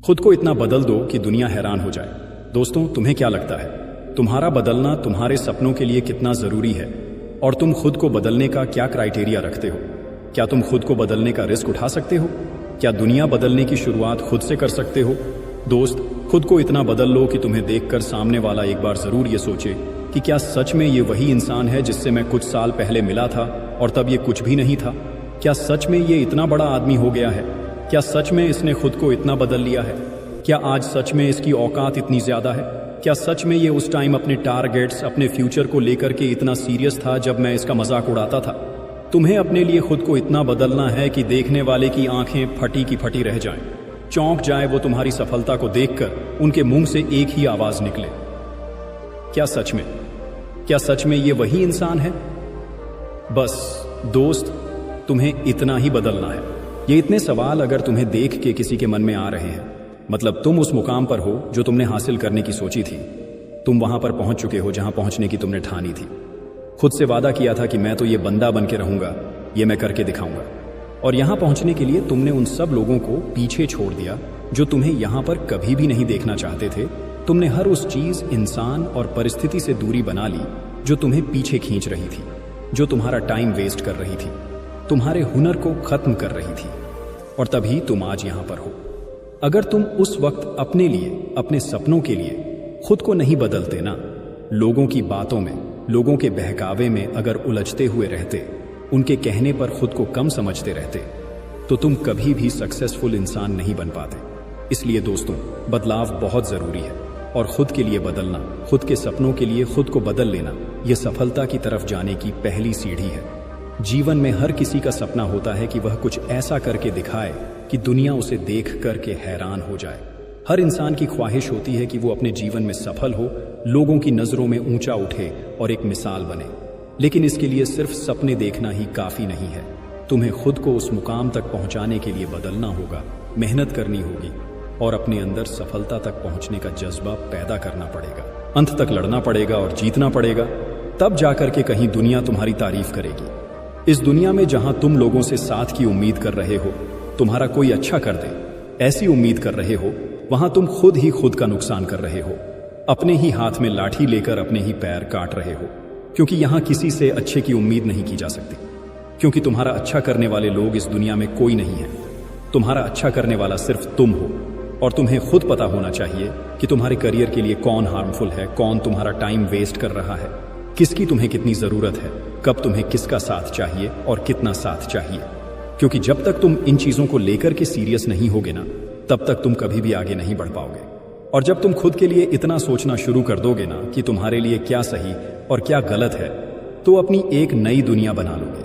खुद को इतना बदल दो कि दुनिया हैरान हो जाए। दोस्तों, तुम्हें क्या लगता है, तुम्हारा बदलना तुम्हारे सपनों के लिए कितना जरूरी है? और तुम खुद को बदलने का क्या क्राइटेरिया रखते हो? क्या तुम खुद को बदलने का रिस्क उठा सकते हो? क्या दुनिया बदलने की शुरुआत खुद से कर सकते हो? दोस्त, खुद को इतना बदल लो कि तुम्हें देखकर सामने वाला एक बार जरूर ये सोचे कि क्या सच में ये वही इंसान है जिससे मैं कुछ साल पहले मिला था और तब ये कुछ भी नहीं था? क्या सच में ये इतना बड़ा आदमी हो गया है? क्या सच में इसने खुद को इतना बदल लिया है? क्या आज सच में इसकी औकात इतनी ज्यादा है? क्या सच में ये उस टाइम अपने टारगेट्स, अपने फ्यूचर को लेकर के इतना सीरियस था जब मैं इसका मजाक उड़ाता था? तुम्हें अपने लिए खुद को इतना बदलना है कि देखने वाले की आंखें फटी की फटी रह जाएं, चौंक जाए वो तुम्हारी सफलता को देखकर उनके मुंह से एक ही आवाज निकले, क्या सच में ये वही इंसान है? बस दोस्त, तुम्हें इतना ही बदलना है। ये इतने सवाल अगर तुम्हें देख के किसी के मन में आ रहे हैं, मतलब तुम उस मुकाम पर हो जो तुमने हासिल करने की सोची थी। तुम वहां पर पहुंच चुके हो जहां पहुंचने की तुमने ठानी थी। खुद से वादा किया था कि मैं तो ये बंदा बन के रहूंगा, ये मैं करके दिखाऊंगा। और यहां पहुंचने के लिए तुमने उन सब लोगों को पीछे छोड़ दिया जो तुम्हें यहां पर कभी भी नहीं देखना चाहते थे। तुमने हर उस चीज, इंसान और परिस्थिति से दूरी बना ली जो तुम्हें पीछे खींच रही थी, जो तुम्हारा टाइम वेस्ट कर रही थी, तुम्हारे हुनर को खत्म कर रही थी। और तभी तुम आज यहां पर हो। अगर तुम उस वक्त अपने लिए, अपने सपनों के लिए खुद को नहीं बदलते ना, लोगों की बातों में, लोगों के बहकावे में अगर उलझते हुए रहते, उनके कहने पर खुद को कम समझते रहते, तो तुम कभी भी सक्सेसफुल इंसान नहीं बन पाते। इसलिए दोस्तों, बदलाव बहुत जरूरी है और खुद के लिए बदलना, खुद के सपनों के लिए खुद को बदल लेना, यह सफलता की तरफ जाने की पहली सीढ़ी है। जीवन में हर किसी का सपना होता है कि वह कुछ ऐसा करके दिखाए कि दुनिया उसे देख करके हैरान हो जाए। हर इंसान की ख्वाहिश होती है कि वो अपने जीवन में सफल हो, लोगों की नजरों में ऊंचा उठे और एक मिसाल बने। लेकिन इसके लिए सिर्फ सपने देखना ही काफी नहीं है। तुम्हें खुद को उस मुकाम तक पहुंचाने के लिए बदलना होगा, मेहनत करनी होगी और अपने अंदर सफलता तक पहुंचने का जज्बा पैदा करना पड़ेगा। अंत तक लड़ना पड़ेगा और जीतना पड़ेगा। तब जाकर के कहीं दुनिया तुम्हारी तारीफ करेगी। इस दुनिया में जहां तुम लोगों से साथ की उम्मीद कर रहे हो, तुम्हारा कोई अच्छा कर दे, ऐसी उम्मीद कर रहे हो, वहां तुम खुद ही खुद का नुकसान कर रहे हो। अपने ही हाथ में लाठी लेकर अपने ही पैर काट रहे हो, क्योंकि यहां किसी से अच्छे की उम्मीद नहीं की जा सकती। क्योंकि तुम्हारा अच्छा करने वाले लोग इस दुनिया में कोई नहीं है। तुम्हारा अच्छा करने वाला सिर्फ तुम हो। और तुम्हें खुद पता होना चाहिए कि तुम्हारे करियर के लिए कौन हार्मफुल है, कौन तुम्हारा टाइम वेस्ट कर रहा है, किसकी तुम्हें कितनी जरूरत है, कब तुम्हें किसका साथ चाहिए और कितना साथ चाहिए। क्योंकि जब तक तुम इन चीजों को लेकर के सीरियस नहीं होगे ना, तब तक तुम कभी भी आगे नहीं बढ़ पाओगे। और जब तुम खुद के लिए इतना सोचना शुरू कर दोगे ना कि तुम्हारे लिए क्या सही और क्या गलत है, तो अपनी एक नई दुनिया बना लोगे।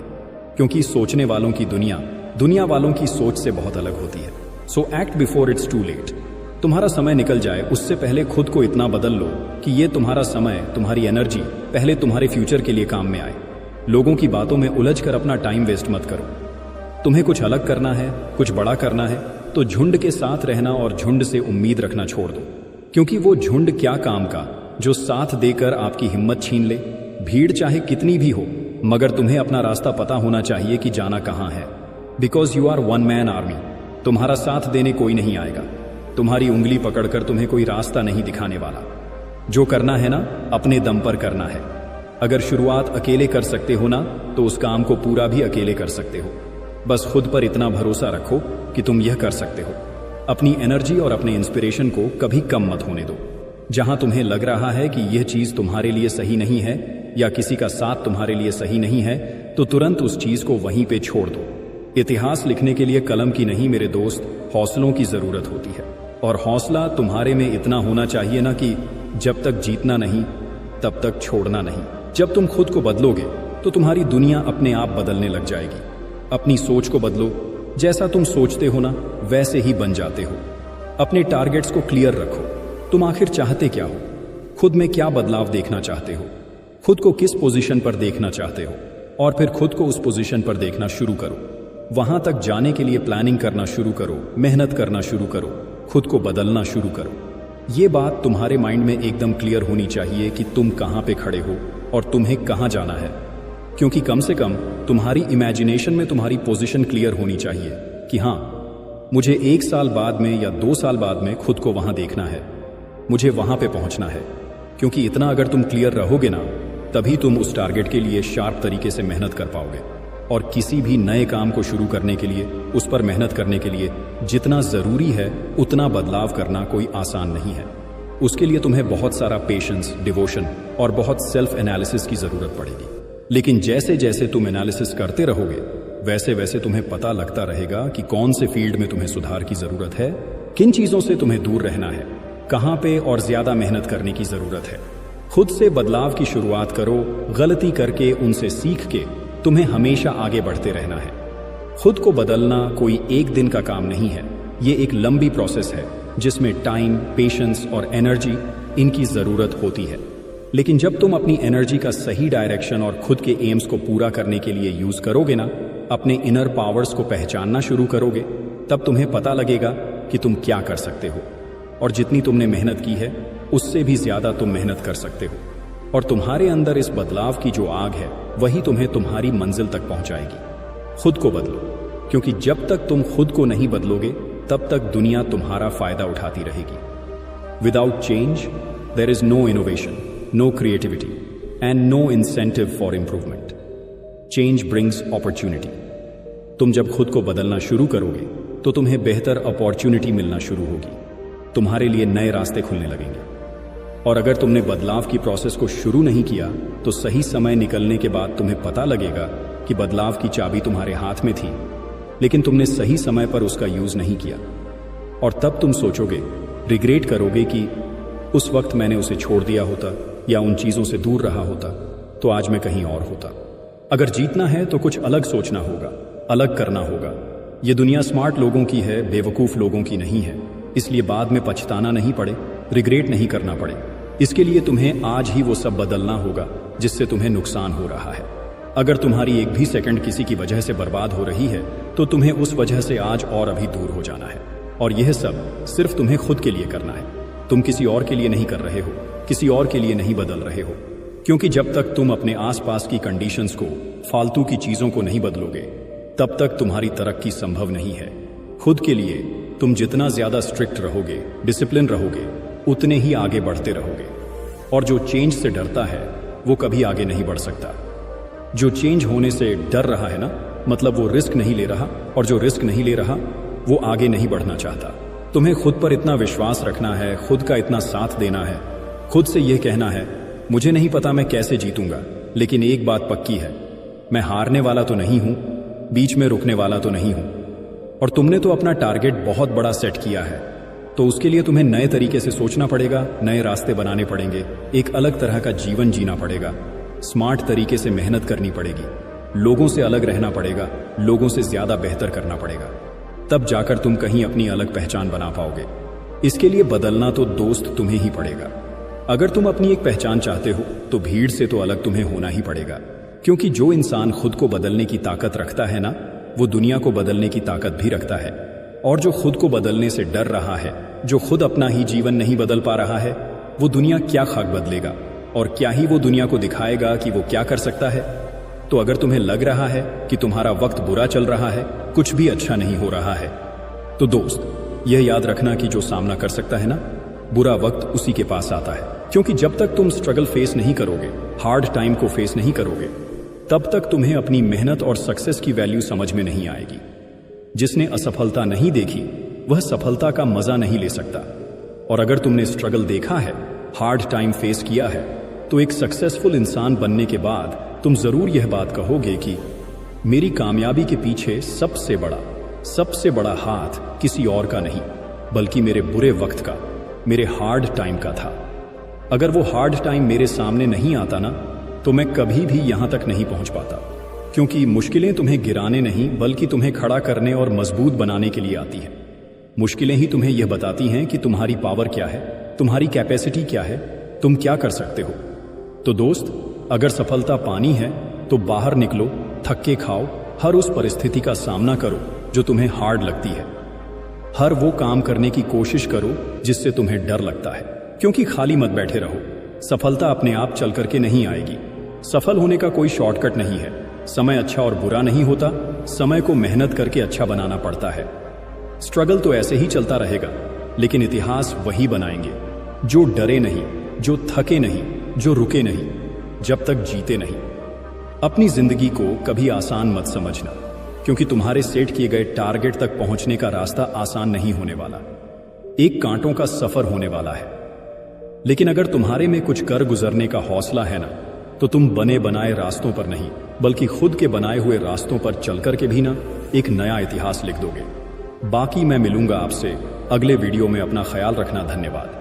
क्योंकि सोचने वालों की दुनिया वालों की सोच से बहुत अलग होती है। So act before it's too late. तुम्हारा समय निकल जाए उससे पहले खुद को इतना बदल लो कि ये तुम्हारा समय, तुम्हारी एनर्जी पहले तुम्हारे फ्यूचर के लिए काम में आए। लोगों की बातों में उलझकर अपना टाइम वेस्ट मत करो। तुम्हें कुछ अलग करना है, कुछ बड़ा करना है, तो झुंड के साथ रहना और झुंड से उम्मीद रखना छोड़ दो। क्योंकि वो झुंड क्या काम का जो साथ देकर आपकी हिम्मत छीन ले। भीड़ चाहे कितनी भी हो, मगर तुम्हें अपना रास्ता पता होना चाहिए कि जाना कहां है। Because you are one man army. तुम्हारा साथ देने कोई नहीं आएगा। तुम्हारी उंगली पकड़कर तुम्हें कोई रास्ता नहीं दिखाने वाला। जो करना है ना, अपने दम पर करना है। अगर शुरुआत अकेले कर सकते हो ना, तो उस काम को पूरा भी अकेले कर सकते हो। बस खुद पर इतना भरोसा रखो कि तुम यह कर सकते हो। अपनी एनर्जी और अपने इंस्पिरेशन को कभी कम मत होने दो। जहां तुम्हें लग रहा है कि यह चीज तुम्हारे लिए सही नहीं है या किसी का साथ तुम्हारे लिए सही नहीं है, तो तुरंत उस चीज को वहीं पे छोड़ दो। इतिहास लिखने के लिए कलम की नहीं मेरे दोस्त, हौसलों की जरूरत होती है। और हौसला तुम्हारे में इतना होना चाहिए ना कि जब तक जीतना नहीं तब तक छोड़ना नहीं। जब तुम खुद को बदलोगे तो तुम्हारी दुनिया अपने आप बदलने लग जाएगी। अपनी सोच को बदलो। जैसा तुम सोचते हो ना, वैसे ही बन जाते हो। अपने टारगेट्स को क्लियर रखो। तुम आखिर चाहते क्या हो? खुद में क्या बदलाव देखना चाहते हो? खुद को किस पोजीशन पर देखना चाहते हो? और फिर खुद को उस पोजीशन पर देखना शुरू करो। वहां तक जाने के लिए प्लानिंग करना शुरू करो, मेहनत करना शुरू करो, खुद को बदलना शुरू करो। ये बात तुम्हारे माइंड में एकदम क्लियर होनी चाहिए कि तुम कहां पे खड़े हो और तुम्हें कहां जाना है। क्योंकि कम से कम तुम्हारी इमेजिनेशन में तुम्हारी पोजीशन क्लियर होनी चाहिए कि हाँ, मुझे 1 साल बाद में या 2 साल बाद में खुद को वहां देखना है, मुझे वहां पे पहुंचना है। क्योंकि इतना अगर तुम क्लियर रहोगे ना, तभी तुम उस टारगेट के लिए शार्प तरीके से मेहनत कर पाओगे। और किसी भी नए काम को शुरू करने के लिए, उस पर मेहनत करने के लिए जितना जरूरी है उतना बदलाव करना कोई आसान नहीं है। उसके लिए तुम्हें बहुत सारा पेशेंस, डिवोशन और बहुत सेल्फ एनालिसिस की जरूरत पड़ेगी। लेकिन जैसे जैसे तुम एनालिसिस करते रहोगे, वैसे वैसे तुम्हें पता लगता रहेगा कि कौन से फील्ड में तुम्हें सुधार की जरूरत है, किन चीजों से तुम्हें दूर रहना है, कहां पे और ज्यादा मेहनत करने की जरूरत है। खुद से बदलाव की शुरुआत करो। गलती करके उनसे सीख के तुम्हें हमेशा आगे बढ़ते रहना है। खुद को बदलना कोई एक दिन का काम नहीं है, ये एक लंबी प्रोसेस है जिसमें टाइम, पेशेंस और एनर्जी इनकी जरूरत होती है। लेकिन जब तुम अपनी एनर्जी का सही डायरेक्शन और खुद के एम्स को पूरा करने के लिए यूज करोगे ना, अपने इनर पावर्स को पहचानना शुरू करोगे, तब तुम्हें पता लगेगा कि तुम क्या कर सकते हो। और जितनी तुमने मेहनत की है उससे भी ज्यादा तुम मेहनत कर सकते हो। और तुम्हारे अंदर इस बदलाव की जो आग है, वही तुम्हें तुम्हारी मंजिल तक पहुंचाएगी। खुद को बदलो, क्योंकि जब तक तुम खुद को नहीं बदलोगे तब तक दुनिया तुम्हारा फायदा उठाती रहेगी। Without change there is no innovation, no creativity and no incentive for improvement. Change brings opportunity. तुम जब खुद को बदलना शुरू करोगे तो तुम्हें बेहतर अपॉर्चुनिटी मिलना शुरू होगी, तुम्हारे लिए नए रास्ते खुलने लगेंगे। और अगर तुमने बदलाव की प्रोसेस को शुरू नहीं किया तो सही समय निकलने के बाद तुम्हें पता लगेगा कि बदलाव की चाबी तुम्हारे हाथ में थी, लेकिन तुमने सही समय पर उसका यूज नहीं किया। और तब तुम सोचोगे, रिग्रेट करोगे कि उस वक्त मैंने उसे छोड़ दिया होता या उन चीजों से दूर रहा होता तो आज मैं कहीं और होता। अगर जीतना है तो कुछ अलग सोचना होगा, अलग करना होगा। ये दुनिया स्मार्ट लोगों की है, बेवकूफ लोगों की नहीं है। इसलिए बाद में पछताना नहीं पड़े, रिग्रेट नहीं करना पड़े, इसके लिए तुम्हें आज ही वो सब बदलना होगा जिससे तुम्हें नुकसान हो रहा है। अगर तुम्हारी एक भी सेकंड किसी की वजह से बर्बाद हो रही है तो तुम्हें उस वजह से आज और अभी दूर हो जाना है। और यह सब सिर्फ तुम्हें खुद के लिए करना है। तुम किसी और के लिए नहीं कर रहे हो, किसी और के लिए नहीं बदल रहे हो। क्योंकि जब तक तुम अपने आसपास की कंडीशंस को, फालतू की चीजों को नहीं बदलोगे, तब तक तुम्हारी तरक्की संभव नहीं है। खुद के लिए तुम जितना ज्यादा स्ट्रिक्ट रहोगे, डिसिप्लिन रहोगे, उतने ही आगे बढ़ते रहोगे। और जो चेंज से डरता है वो कभी आगे नहीं बढ़ सकता। जो चेंज होने से डर रहा है ना, मतलब वो रिस्क नहीं ले रहा, और जो रिस्क नहीं ले रहा वो आगे नहीं बढ़ना चाहता। तुम्हें खुद पर इतना विश्वास रखना है, खुद का इतना साथ देना है, खुद से यह कहना है, मुझे नहीं पता मैं कैसे जीतूंगा, लेकिन एक बात पक्की है, मैं हारने वाला तो नहीं हूं, बीच में रुकने वाला तो नहीं हूं। और तुमने तो अपना टारगेट बहुत बड़ा सेट किया है, तो उसके लिए तुम्हें नए तरीके से सोचना पड़ेगा, नए रास्ते बनाने पड़ेंगे, एक अलग तरह का जीवन जीना पड़ेगा, स्मार्ट तरीके से मेहनत करनी पड़ेगी, लोगों से अलग रहना पड़ेगा, लोगों से ज्यादा बेहतर करना पड़ेगा। तब जाकर तुम कहीं अपनी अलग पहचान बना पाओगे। इसके लिए बदलना तो दोस्त तुम्हें ही पड़ेगा। अगर तुम अपनी एक पहचान चाहते हो तो भीड़ से तो अलग तुम्हें होना ही पड़ेगा। क्योंकि जो इंसान खुद को बदलने की ताकत रखता है ना, वो दुनिया को बदलने की ताकत भी रखता है। और जो खुद को बदलने से डर रहा है, जो खुद अपना ही जीवन नहीं बदल पा रहा है, वो दुनिया क्या खाक बदलेगा, और क्या ही वो दुनिया को दिखाएगा कि वो क्या कर सकता है। तो अगर तुम्हें लग रहा है कि तुम्हारा वक्त बुरा चल रहा है, कुछ भी अच्छा नहीं हो रहा है, तो दोस्त यह याद रखना कि जो सामना कर सकता है ना, बुरा वक्त उसी के पास आता है। क्योंकि जब तक तुम स्ट्रगल फेस नहीं करोगे, हार्ड टाइम को फेस नहीं करोगे, तब तक तुम्हें अपनी मेहनत और सक्सेस की वैल्यू समझ में नहीं आएगी। जिसने असफलता नहीं देखी वह सफलता का मजा नहीं ले सकता। और अगर तुमने स्ट्रगल देखा है, हार्ड टाइम फेस किया है, तो एक सक्सेसफुल इंसान बनने के बाद तुम जरूर यह बात कहोगे कि मेरी कामयाबी के पीछे सबसे बड़ा हाथ किसी और का नहीं, बल्कि मेरे बुरे वक्त का, मेरे हार्ड टाइम का था। अगर वो हार्ड टाइम मेरे सामने नहीं आता ना, तो मैं कभी भी यहां तक नहीं पहुंच पाता। क्योंकि मुश्किलें तुम्हें गिराने नहीं, बल्कि तुम्हें खड़ा करने और मजबूत बनाने के लिए आती हैं। मुश्किलें ही तुम्हें यह बताती हैं कि तुम्हारी पावर क्या है, तुम्हारी कैपेसिटी क्या है, तुम क्या कर सकते हो। तो दोस्त, अगर सफलता पानी है तो बाहर निकलो, थक्के खाओ, हर उस परिस्थिति का सामना करो जो तुम्हें हार्ड लगती है। हर वो काम करने की कोशिश करो जिससे तुम्हें डर लगता है। क्योंकि खाली मत बैठे रहो। सफलता अपने आप चल करके नहीं आएगी। सफल होने का कोई शॉर्टकट नहीं है। समय अच्छा और बुरा नहीं होता, समय को मेहनत करके अच्छा बनाना पड़ता है। स्ट्रगल तो ऐसे ही चलता रहेगा, लेकिन इतिहास वही बनाएंगे जो डरे नहीं, जो थके नहीं, जो रुके नहीं, जब तक जीते नहीं। अपनी जिंदगी को कभी आसान मत समझना, क्योंकि तुम्हारे सेट किए गए टारगेट तक पहुंचने का रास्ता आसान नहीं होने वाला। एक कांटों का सफर होने वाला है। लेकिन अगर तुम्हारे में कुछ कर गुजरने का हौसला है ना, तो तुम बने बनाए रास्तों पर नहीं, बल्कि खुद के बनाए हुए रास्तों पर चलकर के भी ना एक नया इतिहास लिख दोगे। बाकी मैं मिलूंगा आपसे अगले वीडियो में। अपना ख्याल रखना। धन्यवाद।